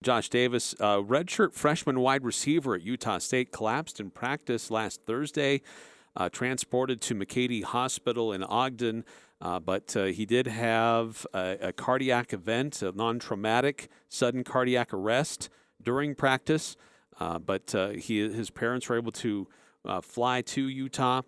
Josh Davis, redshirt freshman wide receiver at Utah State, collapsed in practice last Thursday, transported to McCady Hospital in Ogden, but he did have a cardiac event, a non-traumatic sudden cardiac arrest during practice, but his parents were able to fly to Utah,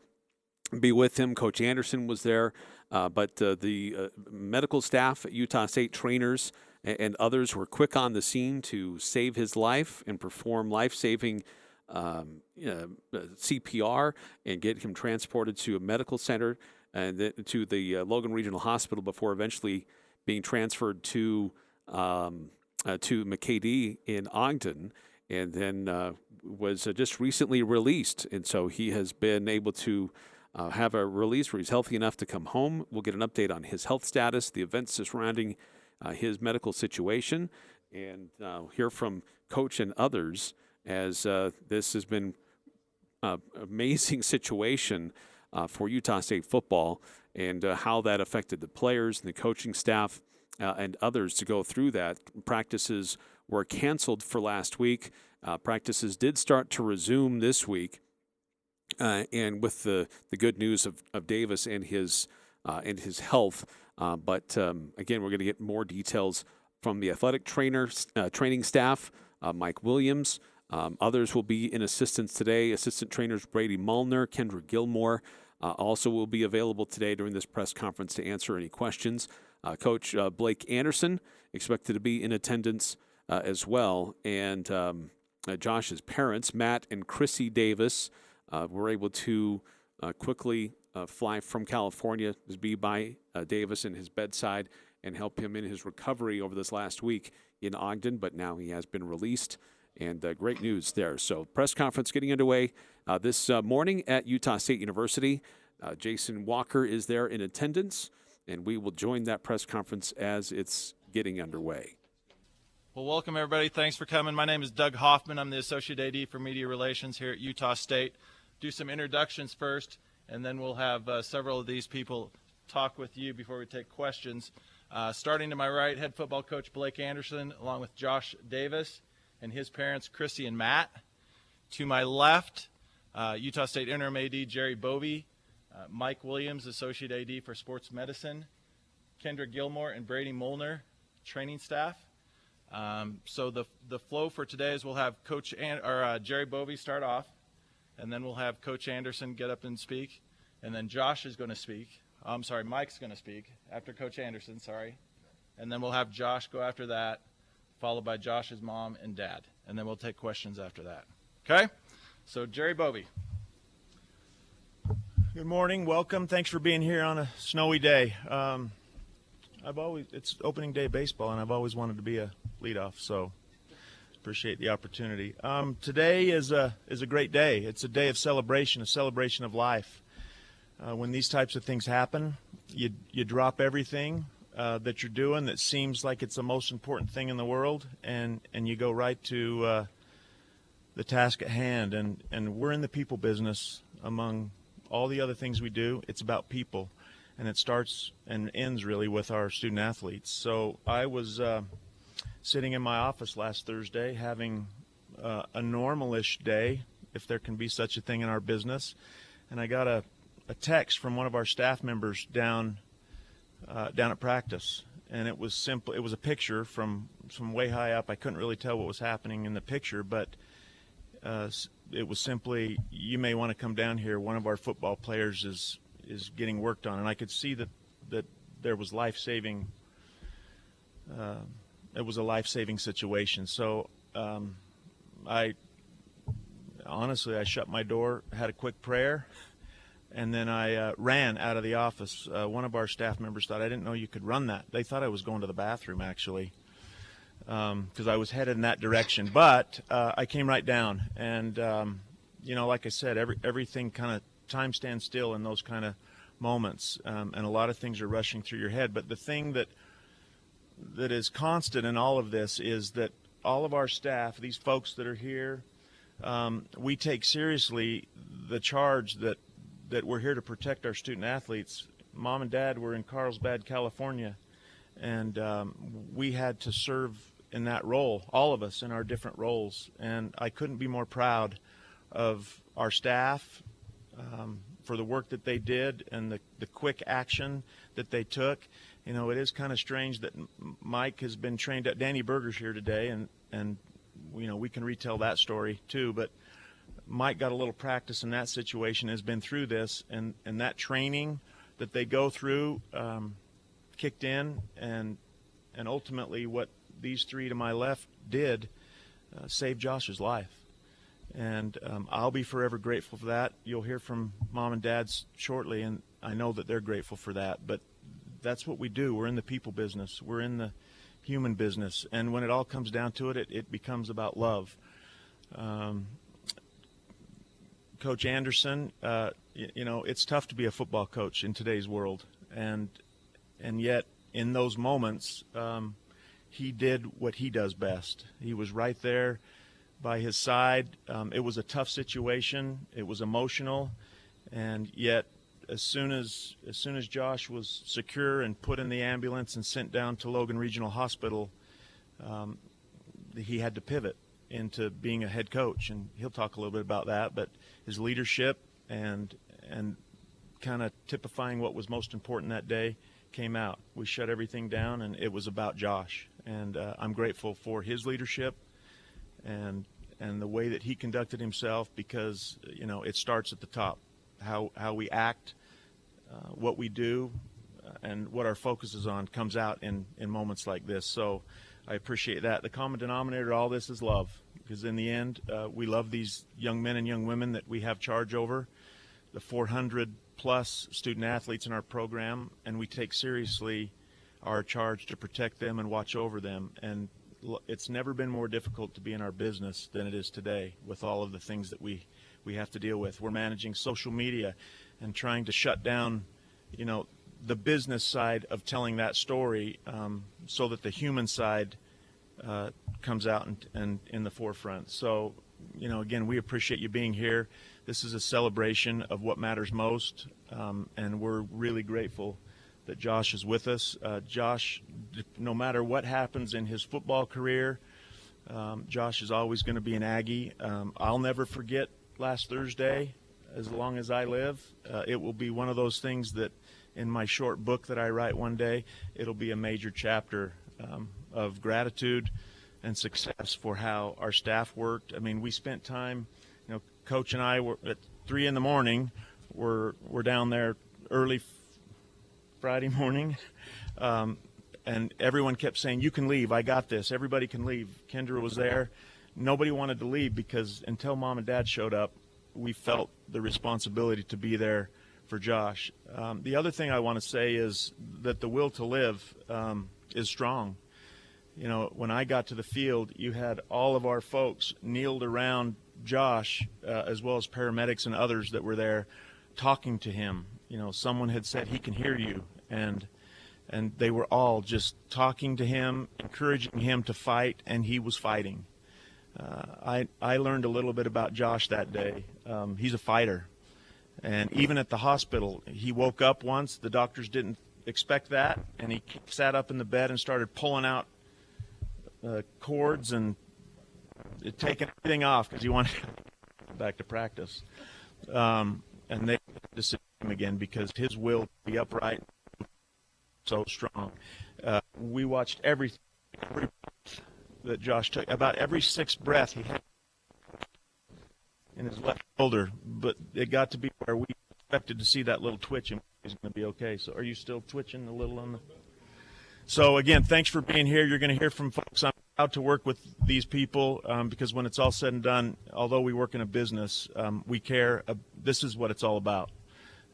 be with him. Coach Anderson was there, but the medical staff at Utah State, trainers and others, were quick on the scene to save his life and perform life-saving CPR and get him transported to a medical center and then to the Logan Regional Hospital before eventually being transferred to McCady in Ogden, and then was just recently released. And so he has been able to have a release where he's healthy enough to come home. We'll get an update on his health status, the events surrounding his medical situation, and hear from Coach and others as this has been an amazing situation for Utah State football, and how that affected the players and the coaching staff and others to go through that. Practices were canceled for last week. Practices did start to resume this week, and with the good news of Davis and his health. But again, we're going to get more details from the athletic training staff, Mike Williams. Others will be in assistance today. Assistant trainers Brady Mullner, Kendra Gilmore also will be available today during this press conference to answer any questions. Coach Blake Anderson expected to be in attendance as well. And Josh's parents, Matt and Chrissy Davis, were able to quickly fly from California to be by Davis in his bedside and help him in his recovery over this last week in Ogden, but now he has been released, and great news there. So press conference getting underway this morning at Utah State University. Jason Walker is there in attendance, and we will join that press conference as it's getting underway. Well, welcome, everybody. Thanks for coming. My name is Doug Hoffman. I'm the Associate AD for Media Relations here at Utah State. Do some introductions first, and then we'll have several of these people talk with you before we take questions. Starting to my right, head football coach Blake Anderson, along with Josh Davis and his parents, Chrissy and Matt. To my left, Utah State interim AD Jerry Bovee, Mike Williams, Associate AD for Sports Medicine, Kendra Gilmore and Brady Mullner, training staff. So the flow for today is we'll have Jerry Bovee start off, and then we'll have Coach Anderson get up and speak, and then Josh is going to speak. Mike's going to speak after Coach Anderson, and then we'll have Josh go after that, followed by Josh's mom and dad, and then we'll take questions after that. Okay? So Jerry Bovee. Good morning. Welcome. Thanks for being here on a snowy day. It's opening day baseball, and I've always wanted to be a leadoff, so appreciate the opportunity. Today is a great day. It's a day of celebration, a celebration of life. When these types of things happen, you drop everything that you're doing that seems like it's the most important thing in the world, and you go right to the task at hand. And we're in the people business. Among all the other things we do, it's about people, and it starts and ends really with our student athletes. So I was sitting in my office last Thursday having a normal-ish day, if there can be such a thing in our business, and I got a text from one of our staff members down at practice, and it was simple. It was a picture from way high up. I couldn't really tell what was happening in the picture, but it was simply, "You may want to come down here. One of our football players is getting worked on." And I could see that there was life-saving. It was a life-saving situation. So I shut my door, had a quick prayer, and then I ran out of the office. One of our staff members thought, "I didn't know you could run that." They thought I was going to the bathroom, actually, because I was headed in that direction. But I came right down, and like I said, everything kind of time stands still in those kind of moments, and a lot of things are rushing through your head. But the thing that is constant in all of this is that all of our staff, these folks that are here, we take seriously the charge that we're here to protect our student athletes. Mom and Dad were in Carlsbad, California, and we had to serve in that role, all of us in our different roles. And I couldn't be more proud of our staff for the work that they did and the quick action that they took. You know, it is kind of strange that Mike has been trained at Danny Berger's here today, and you know, we can retell that story too, but Mike got a little practice in that situation, has been through this, and that training that they go through kicked in, and ultimately what these three to my left did saved Josh's life. And I'll be forever grateful for that. You'll hear from Mom and Dad shortly, and I know that they're grateful for that. But that's what we do. We're in the people business. We're in the human business. And when it all comes down to it, it becomes about love. Coach Anderson, you know, it's tough to be a football coach in today's world. And yet in those moments, he did what he does best. He was right there by his side. It was a tough situation. It was emotional. And yet as soon as Josh was secure and put in the ambulance and sent down to Logan Regional Hospital, he had to pivot into being a head coach, and he'll talk a little bit about that. But his leadership and kind of typifying what was most important that day came out. We shut everything down, and it was about Josh. And I'm grateful for his leadership and the way that he conducted himself, because you know, it starts at the top. How we act, what we do, and what our focus is on comes out in moments like this. So I appreciate that. The common denominator to all this is love, because in the end, we love these young men and young women that we have charge over, the 400-plus student athletes in our program, and we take seriously our charge to protect them and watch over them. And it's never been more difficult to be in our business than it is today with all of the things that we have to deal with. We're managing social media and trying to shut down, you know, the business side of telling that story, so that the human side comes out and in the forefront. So, you know, again, we appreciate you being here. This is a celebration of what matters most, and we're really grateful that Josh is with us. Josh, no matter what happens in his football career, Josh is always going to be an Aggie. I'll never forget last Thursday as long as I live. It will be one of those things that in my short book that I write one day, it'll be a major chapter of gratitude and success for how our staff worked. I mean, we spent time, you know, Coach and I were at 3 a.m. We're down there early Friday morning, and everyone kept saying, "You can leave. I got this. Everybody can leave." Kendra was there. Nobody wanted to leave, because until Mom and Dad showed up, we felt the responsibility to be there for Josh. The other thing I want to say is that the will to live is strong. You know, when I got to the field, you had all of our folks kneeled around Josh, as well as paramedics and others that were there talking to him. You know, someone had said, "He can hear you," and they were all just talking to him, encouraging him to fight, and he was fighting. I learned a little bit about Josh that day. He's a fighter. And even at the hospital, he woke up once. The doctors didn't expect that, and he sat up in the bed and started pulling out cords and taking everything off because he wanted to go back to practice. And they had to sit him again because his will to be upright so strong. We watched every breath that Josh took. About every 6th breath he had in his left shoulder, but it got to be where we expected to see that little twitch, and he's going to be okay. So are you still twitching a little on the? So again, thanks for being here. You're going to hear from folks. I'm proud to work with these people because when it's all said and done, although we work in a business, we care. This is what it's all about.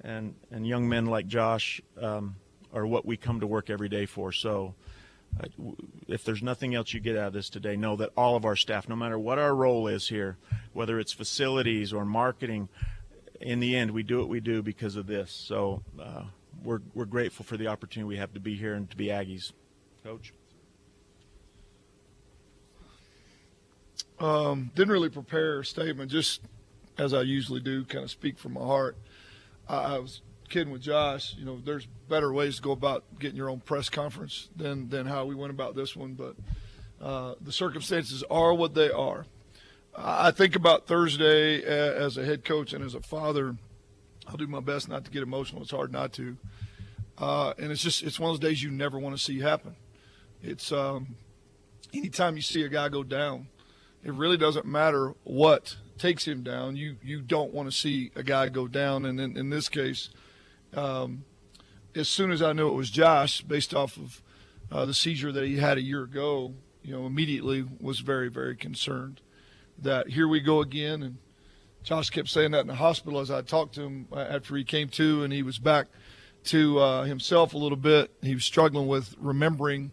And young men like Josh are what we come to work every day for. So if there's nothing else you get out of this today, know that all of our staff, no matter what our role is here, whether it's facilities or marketing, in the end, we do what we do because of this. So we're grateful for the opportunity we have to be here and to be Aggies. Coach? Didn't really prepare a statement, just as I usually do, kind of speak from my heart. I was kidding with Josh, you know, there's better ways to go about getting your own press conference than how we went about this one. But The circumstances are what they are. I think about Thursday as a head coach and as a father. I'll do my best not to get emotional. It's hard not to. And it's one of those days you never want to see happen. It's anytime you see a guy go down, it really doesn't matter what takes him down. You don't want to see a guy go down. And in this case, as soon as I knew it was Josh, based off of the seizure that he had a year ago, immediately was very, very concerned that here we go again. And Josh kept saying that in the hospital as I talked to him after he came to, and he was back to himself a little bit. He was struggling with remembering,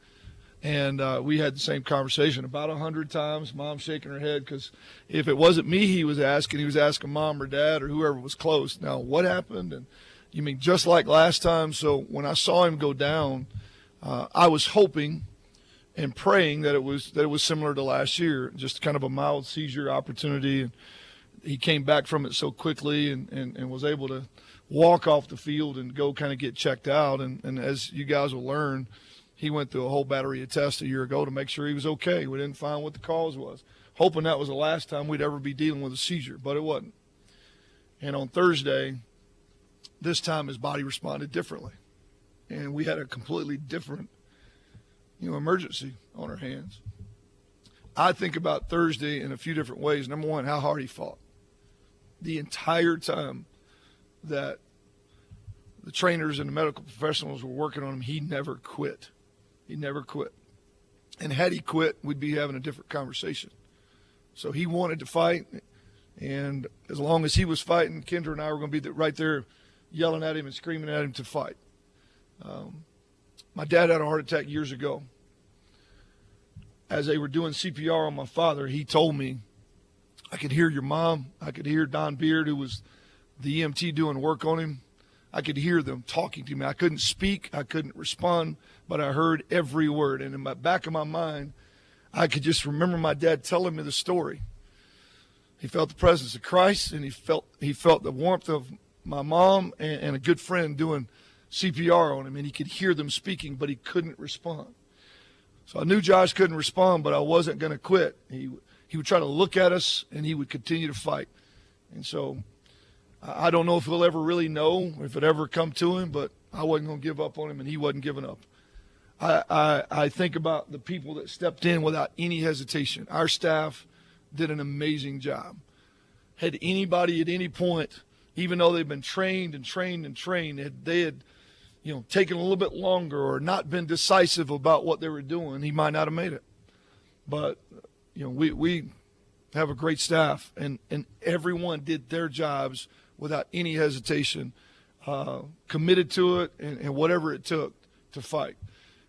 and we had the same conversation about 100 times, Mom shaking her head, because if it wasn't me he was asking Mom or Dad or whoever was close. Now, what happened? And you mean just like last time? So when I saw him go down, I was hoping and praying that it was similar to last year, just kind of a mild seizure opportunity. And he came back from it so quickly and was able to walk off the field and go kind of get checked out. And as you guys will learn, he went through a whole battery of tests a year ago to make sure he was okay. We didn't find what the cause was, hoping that was the last time we'd ever be dealing with a seizure, but it wasn't. And on Thursday, this time his body responded differently. And we had a completely different, emergency on our hands. I think about Thursday in a few different ways. Number one, how hard he fought. The entire time that the trainers and the medical professionals were working on him, he never quit. He never quit. And had he quit, we'd be having a different conversation. So he wanted to fight, and as long as he was fighting, Kendra and I were going to be right there yelling at him and screaming at him to fight. My dad had a heart attack years ago. As they were doing CPR on my father, he told me, I could hear your mom. I could hear Don Beard, who was the EMT doing work on him. I could hear them talking to me. I couldn't speak. I couldn't respond, but I heard every word. And in the back of my mind, I could just remember my dad telling me the story. He felt the presence of Christ, and he felt the warmth of my mom and a good friend doing CPR on him, and he could hear them speaking, but he couldn't respond. So I knew Josh couldn't respond, but I wasn't going to quit. He would try to look at us, and he would continue to fight. And so I don't know if he'll ever really know, if it ever come to him, but I wasn't going to give up on him, and he wasn't giving up. I think about the people that stepped in without any hesitation. Our staff did an amazing job. Had anybody at any point, even though they've been trained, they had taken a little bit longer or not been decisive about what they were doing, he might not have made it. But we have a great staff, and everyone did their jobs without any hesitation, committed to it, and whatever it took to fight.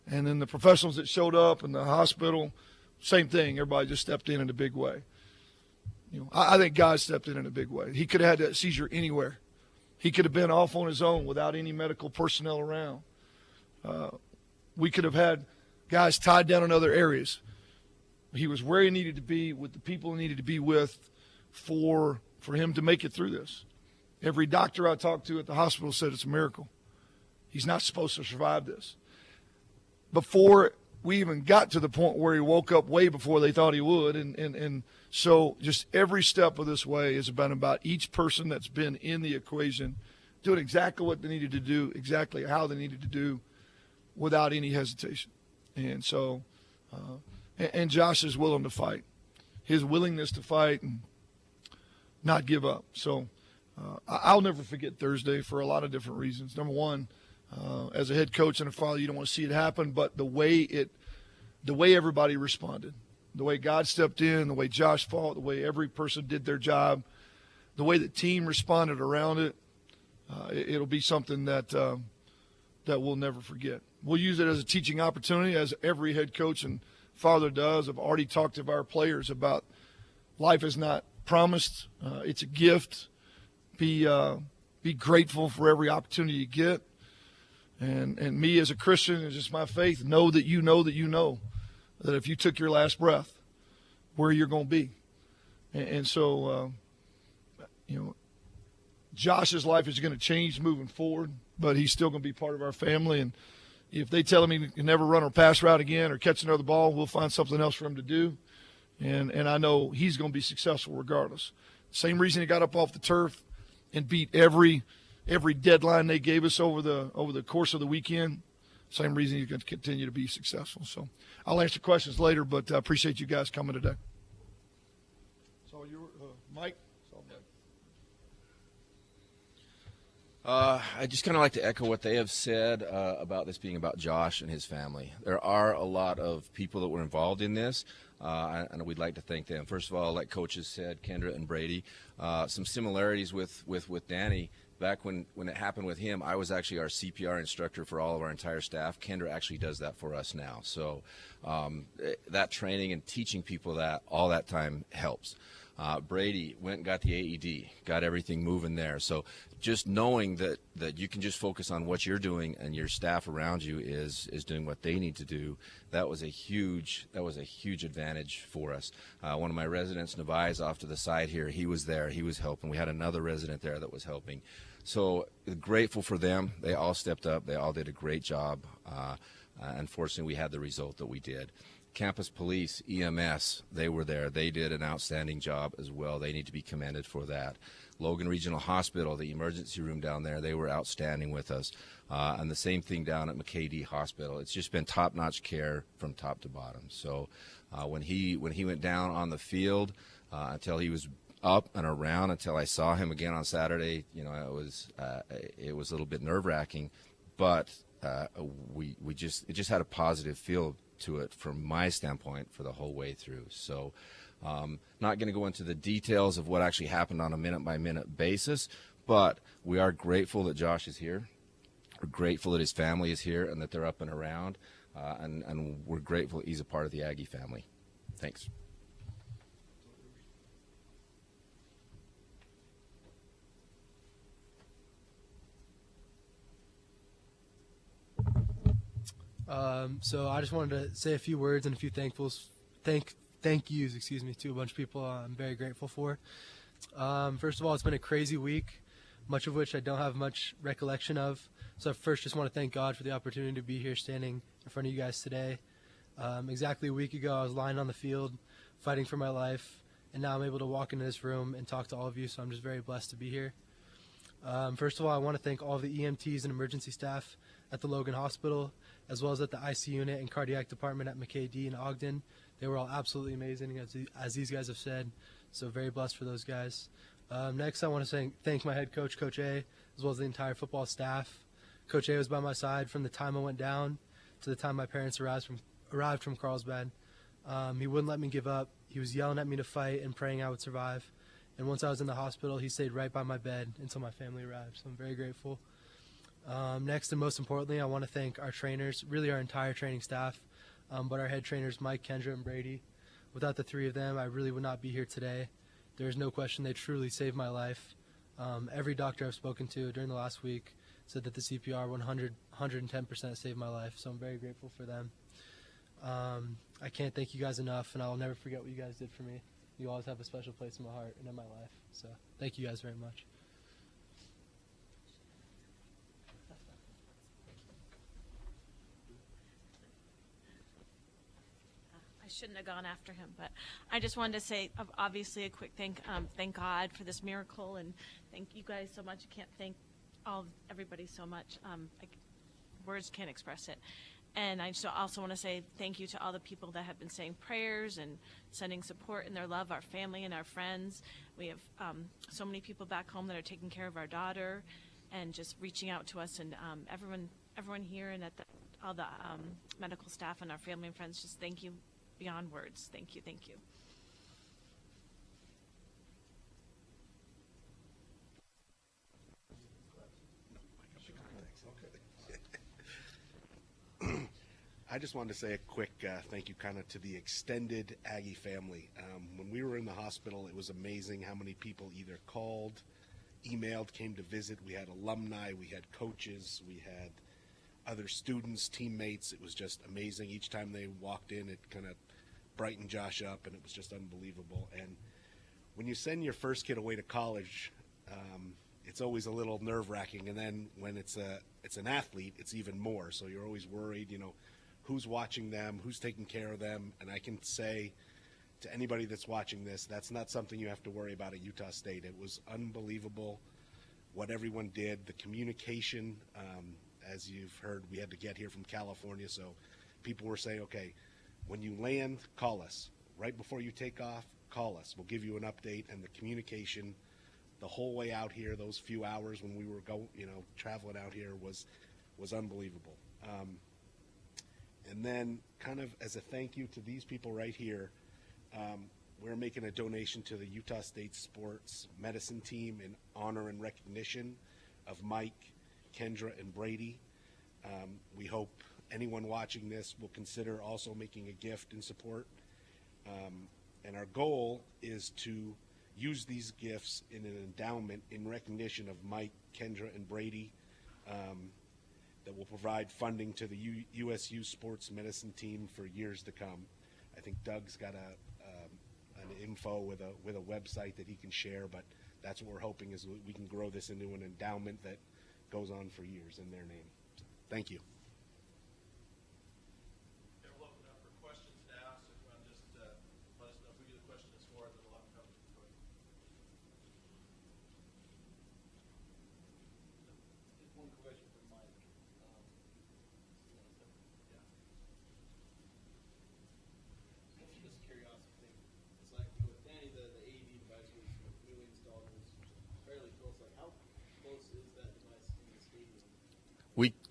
And then the professionals that showed up in the hospital, same thing. Everybody just stepped in a big way. I think God stepped in a big way. He could have had that seizure anywhere. He could have been off on his own without any medical personnel around. We could have had guys tied down in other areas. He was where he needed to be with the people he needed to be with for him to make it through this. Every doctor I talked to at the hospital said it's a miracle. He's not supposed to survive this. Before we even got to the point where he woke up way before they thought he would. And so just every step of this way has been about each person that's been in the equation doing exactly what they needed to do, exactly how they needed to do, without any hesitation. And so, and Josh is willing to fight. His willingness to fight and not give up. So I'll never forget Thursday for a lot of different reasons. Number one, as a head coach and a father, you don't want to see it happen, but the way everybody responded, the way God stepped in, the way Josh fought, the way every person did their job, the way the team responded around it, it'll be something that we'll never forget. We'll use it as a teaching opportunity, as every head coach and father does. I've already talked to our players about life is not promised. It's a gift. Be grateful for every opportunity you get. And me as a Christian, it's just my faith, know that you know that if you took your last breath, where you're going to be. And so, Josh's life is going to change moving forward, but he's still going to be part of our family. If they tell him he can never run or pass route again or catch another ball, we'll find something else for him to do. And I know he's going to be successful regardless. Same reason he got up off the turf and beat every deadline they gave us over the course of the weekend. Same reason he's going to continue to be successful. So I'll answer questions later, but I appreciate you guys coming today. So you, Mike. I just kind of like to echo what they have said about this being about Josh and his family. There are a lot of people that were involved in this, and we'd like to thank them. First of all, like coaches said, Kendra and Brady, some similarities with Danny. Back when it happened with him, I was actually our CPR instructor for all of our entire staff. Kendra actually does that for us now. So that training and teaching people that all that time helps. Brady went and got the AED, got everything moving there. So just knowing that you can just focus on what you're doing and your staff around you is doing what they need to do, that was a huge advantage for us. One of my residents, Navai, off to the side here, he was there, he was helping. We had another resident there that was helping. So grateful for them. They all stepped up. They all did a great job. Unfortunately, we had the result that we did. Campus Police, EMS, they were there. They did an outstanding job as well. They need to be commended for that. Logan Regional Hospital, the emergency room down there, they were outstanding with us. And the same thing down at McKay-Dee Hospital. It's just been top-notch care from top to bottom. So when he went down on the field, until he was up and around, until I saw him again on Saturday, it was a little bit nerve-wracking, but it just had a positive feel to it from my standpoint for the whole way through. So not going to go into the details of what actually happened on a minute-by-minute basis, but we are grateful that Josh is here. We're grateful that his family is here and that they're up and around, and we're grateful that he's a part of the Aggie family. Thanks. So I just wanted to say a few words and a few thank yous, to a bunch of people I'm very grateful for. First of all, it's been a crazy week, much of which I don't have much recollection of. So I first just want to thank God for the opportunity to be here standing in front of you guys today. Exactly a week ago, I was lying on the field, fighting for my life, and now I'm able to walk into this room and talk to all of you, so I'm just very blessed to be here. First of all, I want to thank all of the EMTs and emergency staff at the Logan Hospital, as well as at the IC unit and cardiac department at McKay-Dee in Ogden. They were all absolutely amazing, as these guys have said, so very blessed for those guys. Next, I want to thank my head coach, Coach A, as well as the entire football staff. Coach A was by my side from the time I went down to the time my parents arrived from Carlsbad. He wouldn't let me give up. He was yelling at me to fight and praying I would survive. And once I was in the hospital, he stayed right by my bed until my family arrived, so I'm very grateful. Next and most importantly, I want to thank our trainers, really our entire training staff, but our head trainers, Mike, Kendra, and Brady. Without the three of them, I really would not be here today. There's no question they truly saved my life. Every doctor I've spoken to during the last week said that the CPR 110% saved my life, so I'm very grateful for them. I can't thank you guys enough, and I'll never forget what you guys did for me. You always have a special place in my heart and in my life, so thank you guys very much. I shouldn't have gone after him, but I just wanted to say, obviously, a quick thank God for this miracle, and thank you guys so much. I can't thank everybody so much. Words can't express it. And I also want to say thank you to all the people that have been saying prayers and sending support and their love, our family and our friends. We have so many people back home that are taking care of our daughter and just reaching out to us, and everyone here and all the medical staff and our family and friends, just thank you beyond words. Thank you. Thank you. I just wanted to say a quick thank you kind of to the extended Aggie family. When we were in the hospital, it was amazing how many people either called, emailed, came to visit. We had alumni, we had coaches, we had other students, teammates. It was just amazing. Each time they walked in, it kind of brightened Josh up, and it was just unbelievable. And when you send your first kid away to college, it's always a little nerve-wracking. And then when it's an athlete, it's even more. So you're always worried, who's watching them, who's taking care of them. And I can say to anybody that's watching this, that's not something you have to worry about at Utah State. It was unbelievable what everyone did, the communication. As you've heard, we had to get here from California, so people were saying, okay, when you land, call us. Right before you take off, call us. We'll give you an update. And the communication the whole way out here, those few hours when we were traveling out here was unbelievable. And then kind of as a thank you to these people right here, we're making a donation to the Utah State Sports Medicine Team in honor and recognition of Mike, Kendra, and Brady. We hope anyone watching this will consider also making a gift in support. And our goal is to use these gifts in an endowment in recognition of Mike, Kendra, and Brady that will provide funding to the USU Sports Medicine Team for years to come. I think Doug's got an info with a website that he can share, but that's what we're hoping is we can grow this into an endowment that goes on for years in their name. So, thank you. Okay, we'll open it up for questions now, so if you want to just let us know who the question is for, then we'll have them come to the podium. Just one question for Mike. Just curiosity. It's like with Danny, the AED device was newly installed, was fairly close. Like, how close is that device in the stadium?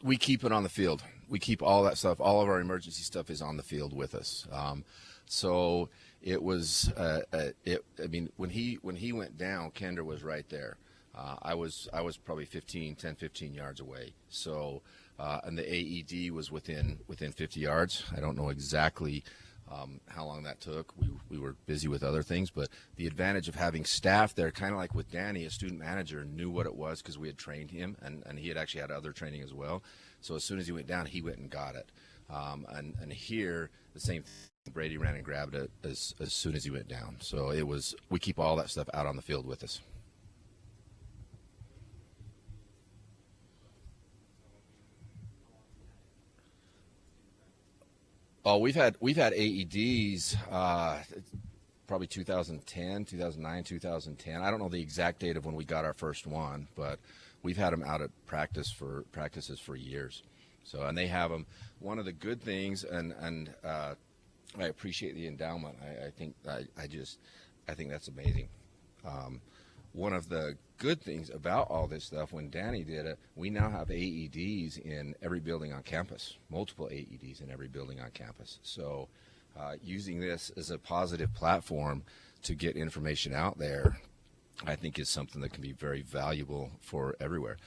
We keep it on the field. We keep all that stuff. All of our emergency stuff is on the field with us. So it was. When he went down, Kendra was right there. I was probably 10, 15 yards away. So and the AED was within 50 yards. I don't know exactly how long that took. We were busy with other things, but the advantage of having staff there, kind of like with Danny, a student manager knew what it was because we had trained him, and he had actually had other training as well. So as soon as he went down, he went and got it. And here, the same thing, Brady ran and grabbed it as soon as he went down. So we keep all that stuff out on the field with us. Oh, we've had AEDs probably 2010, 2009, 2010. I don't know the exact date of when we got our first one, but we've had them out at practices for years. So, and they have them. One of the good things, and I appreciate the endowment. I think that's amazing. One of the good things about all this stuff, when Danny did it, we now have AEDs in every building on campus, multiple AEDs in every building on campus. So using this as a positive platform to get information out there, I think is something that can be very valuable for everywhere.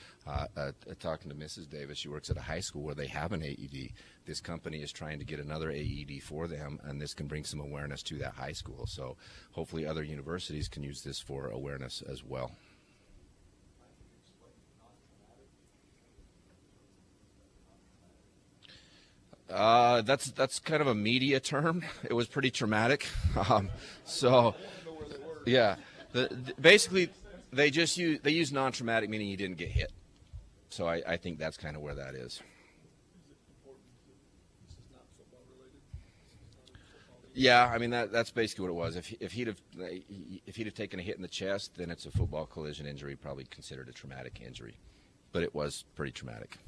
Talking to Mrs. Davis, she works at a high school where they have an AED. This company is trying to get another AED for them, and this can bring some awareness to that high school. So hopefully other universities can use this for awareness as well. That's kind of a media term. It was pretty traumatic. Yeah. Basically, they use non-traumatic, meaning you didn't get hit. So I think that's kind of where that is. Yeah, I mean that's basically what it was. If he'd have taken a hit in the chest, then it's a football collision injury, probably considered a traumatic injury. But it was pretty traumatic.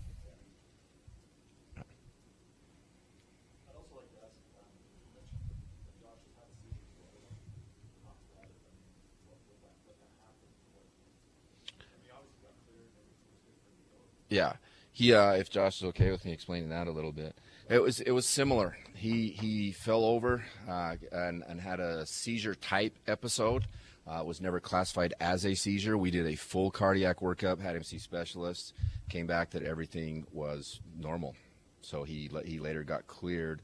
Yeah, if Josh is okay with me explaining that a little bit, it was similar. He fell over and had a seizure type episode. Was never classified as a seizure. We did a full cardiac workup, had him see specialists, came back that everything was normal. So he later got cleared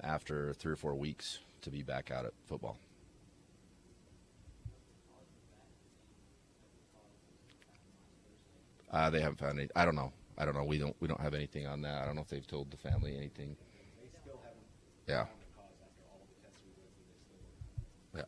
after 3 or 4 weeks to be back out at football. They haven't found any. I don't know. We don't have anything on that. I don't know if they've told the family anything. They still haven't Yeah. found the cause after all the tests we went through. They still Yeah.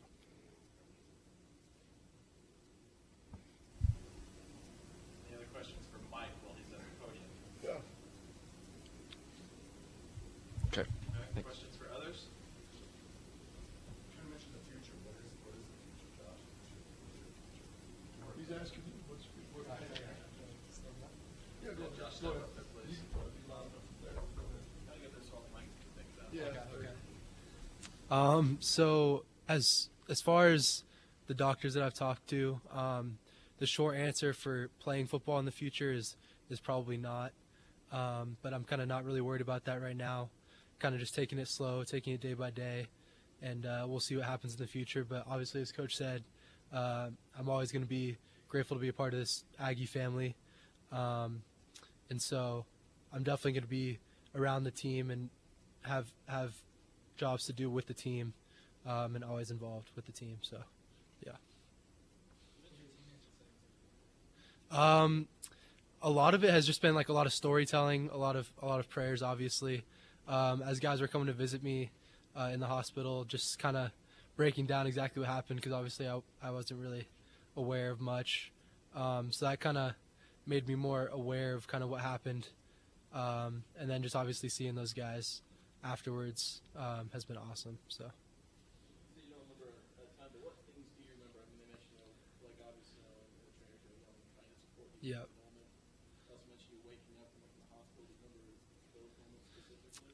So as far as the doctors that I've talked to, the short answer for playing football in the future is probably not. But I'm kind of not really worried about that right now. Kind of just taking it slow, taking it day by day, and we'll see what happens in the future. But obviously, as Coach said, I'm always going to be grateful to be a part of this Aggie family. And so I'm definitely going to be around the team and have jobs to do with the team, and always involved with the team. So, yeah. A lot of it has just been like a lot of storytelling, a lot of prayers, obviously. As guys were coming to visit me in the hospital, just kind of breaking down exactly what happened, because obviously I wasn't really aware of much. So that kind of made me more aware of kind of what happened. And then just obviously seeing those guys afterwards has been awesome. So. You don't remember a time, but what things do you remember? I mean, they mentioned, like, obviously, the trainers are trying to support you. Yeah. Also mentioned you waking up in the hospital. Do you remember those moments specifically?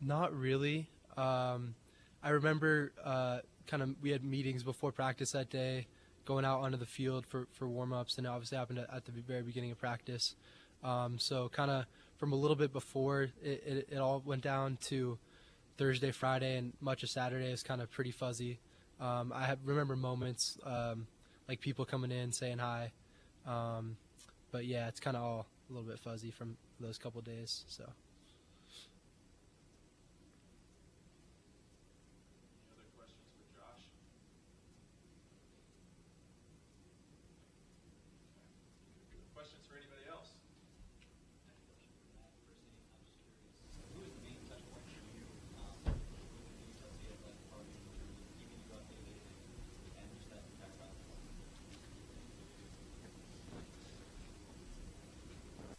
Not really. I remember we had meetings before practice that day, going out onto the field for warm-ups, and it obviously happened at the very beginning of practice. So kind of from a little bit before it all went down to Thursday, Friday, and much of Saturday is kind of pretty fuzzy. I remember moments like people coming in, saying hi. But yeah, it's kind of all a little bit fuzzy from those couple days. So. Any other questions for Josh? Questions for anybody else?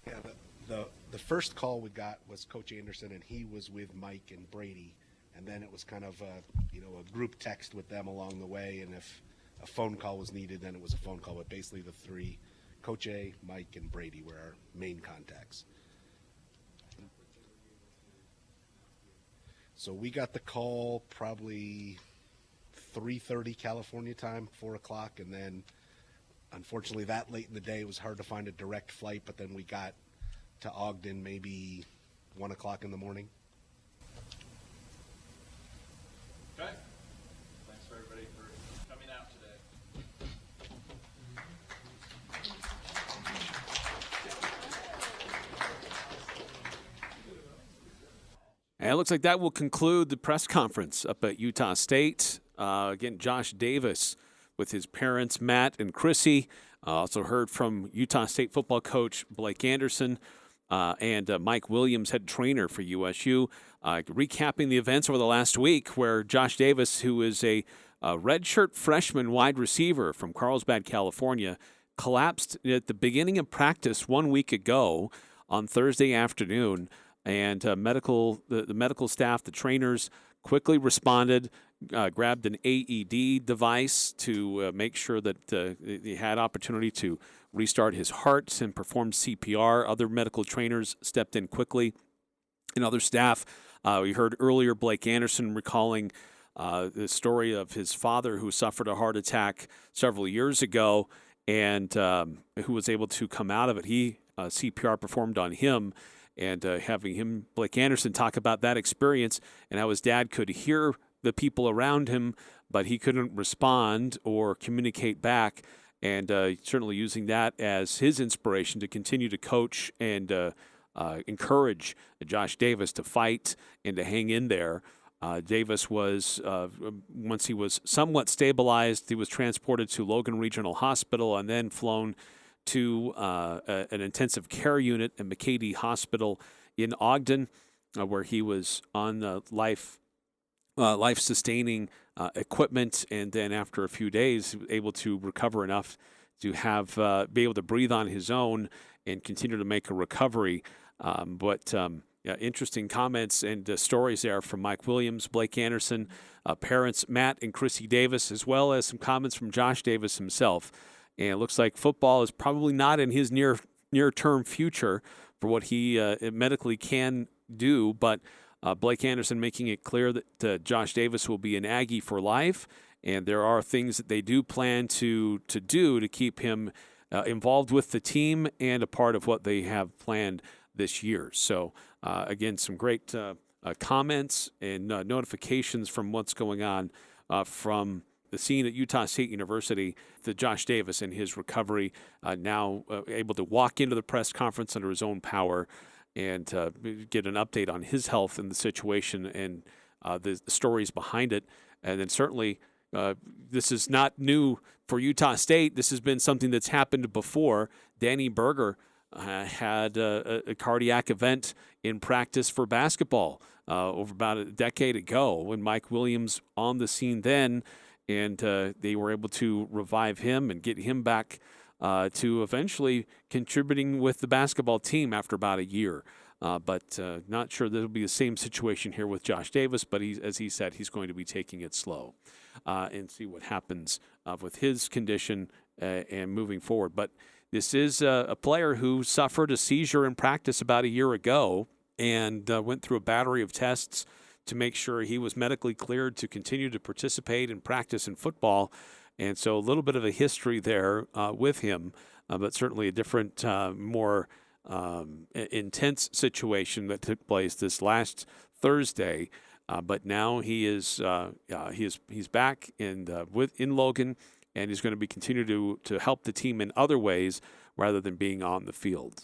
Yeah, the first call we got was Coach Anderson, and he was with Mike and Brady, and then it was kind of a group text with them along the way, and if a phone call was needed, then it was a phone call. But basically, the three, Coach A, Mike, and Brady, were our main contacts. So we got the call probably 3:30 California time, 4 o'clock, and then unfortunately that late in the day it was hard to find a direct flight, but then we got to Ogden maybe 1 o'clock in the morning. Okay. Thanks for everybody for coming out today. And it looks like that will conclude the press conference up at Utah State. Again, Josh Davis with his parents, Matt and Chrissy. Also heard from Utah State football coach Blake Anderson and Mike Williams, head trainer for USU, recapping the events over the last week where Josh Davis, who is a redshirt freshman wide receiver from Carlsbad, California, collapsed at the beginning of practice 1 week ago on Thursday afternoon. And the medical staff, the trainers, quickly responded, grabbed an AED device to make sure that he had opportunity to restart his heart and perform CPR. Other medical trainers stepped in quickly, and other staff. We heard earlier Blake Anderson recalling the story of his father who suffered a heart attack several years ago and who was able to come out of it. He CPR performed on him. And having him, Blake Anderson, talk about that experience and how his dad could hear the people around him, but he couldn't respond or communicate back. And certainly using that as his inspiration to continue to coach and encourage Josh Davis to fight and to hang in there. Davis was, once he was somewhat stabilized, he was transported to Logan Regional Hospital and then flown to an intensive care unit at McCady Hospital in Ogden, where he was on life-sustaining equipment, and then after a few days, able to recover enough to be able to breathe on his own and continue to make a recovery. Yeah, interesting comments and stories there from Mike Williams, Blake Anderson, parents Matt and Chrissy Davis, as well as some comments from Josh Davis himself. And it looks like football is probably not in his near-term future for what he medically can do. But Blake Anderson making it clear that Josh Davis will be an Aggie for life, and there are things that they do plan to do to keep him involved with the team and a part of what they have planned this year. So, again, some great comments and notifications from what's going on from the scene at Utah State University, the Josh Davis and his recovery, now able to walk into the press conference under his own power and get an update on his health and the situation and the stories behind it. And then certainly this is not new for Utah State. This has been something that's happened before. Danny Berger had a cardiac event in practice for basketball over about a decade ago when Mike Williams on the scene then, and they were able to revive him and get him back to eventually contributing with the basketball team after about a year. But not sure that it'll be the same situation here with Josh Davis, but as he said, he's going to be taking it slow and see what happens with his condition and moving forward. But this is a player who suffered a seizure in practice about a year ago and went through a battery of tests to make sure he was medically cleared to continue to participate and practice in football. And so a little bit of a history there with him, but certainly a different, more intense situation that took place this last Thursday. But now he's back in Logan, and he's going to be continue to help the team in other ways rather than being on the field.